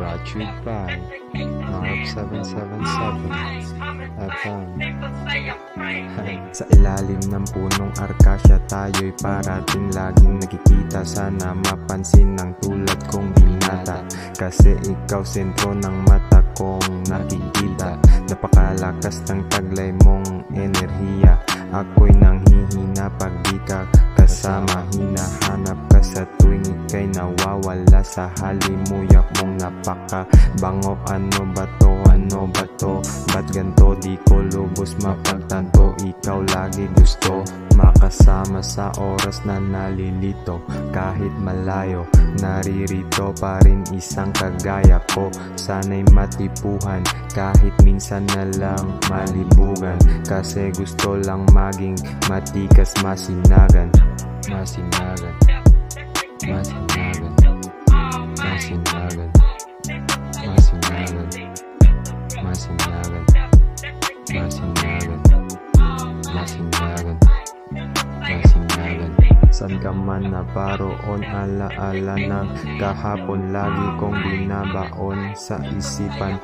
brought to you by Narp 777 FM. Sa ilalim ng punong Arcacia tayo'y parating laging nakikita. Sana mapansin ng tulad kong binata, kasi ikaw sentro ng mata kong nakikita. Napakalakas ng taglay mong enerhiya, ako'y nanghihina pag di ka kasama. Hinahanap ka sa tuwing ika'y nawawala sa halimuyak mong napakabango. Ano ba to? Ano ba to? Ba't ganto? Di ko lubos mapagtanto. Ikaw lagi gusto makasama sa oras na nalilito. Kahit malayo, naririto pa rin isang kagaya ko. Sana'y matipuhan kahit minsan na lang malibugan, kasi gusto lang maging matikas, masinagan. Masinagan, masinagan, masinagan, masinagan, masinagan, masinagan, masinagan, masinagan. San ka man naparoon, alaala ng kahapon lagi kong binabaon sa isipan.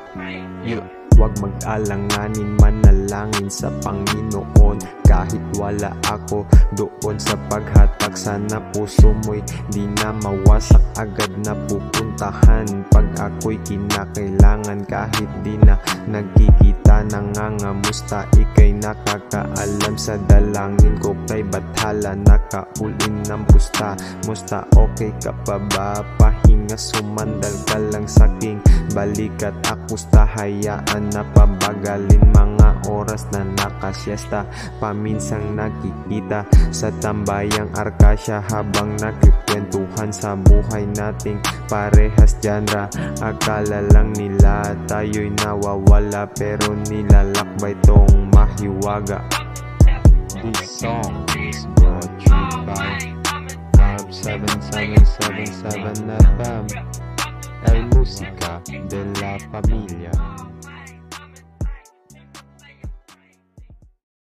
Huwag mag-alanganin, manalangin sa Panginoon. Kahit wala ako doon sa paghatak, sana puso mo'y di na mawasak. Agad na pupuntahan pag ako'y kinakailangan. Kahit di na nagkikita, nangangamusta, ika'y nakakaalam. Sa dalangin ko kay Bathala, nakaulin ng pusta. Musta, okay ka pa ba? Pahinga, sumandal ka lang sa aking balikat. Akusta, hayaan na pabagalin mga oras na nakasyesta. Paminsang nakikita sa tambayang Arcacia habang nakikwentuhan sa buhay nating parehas genre. Akala lang nila tayo'y nawawala, pero nilalakbay tong mahiwaga. This song is brought to you by Narp 7777 FM, El Música de la Familia.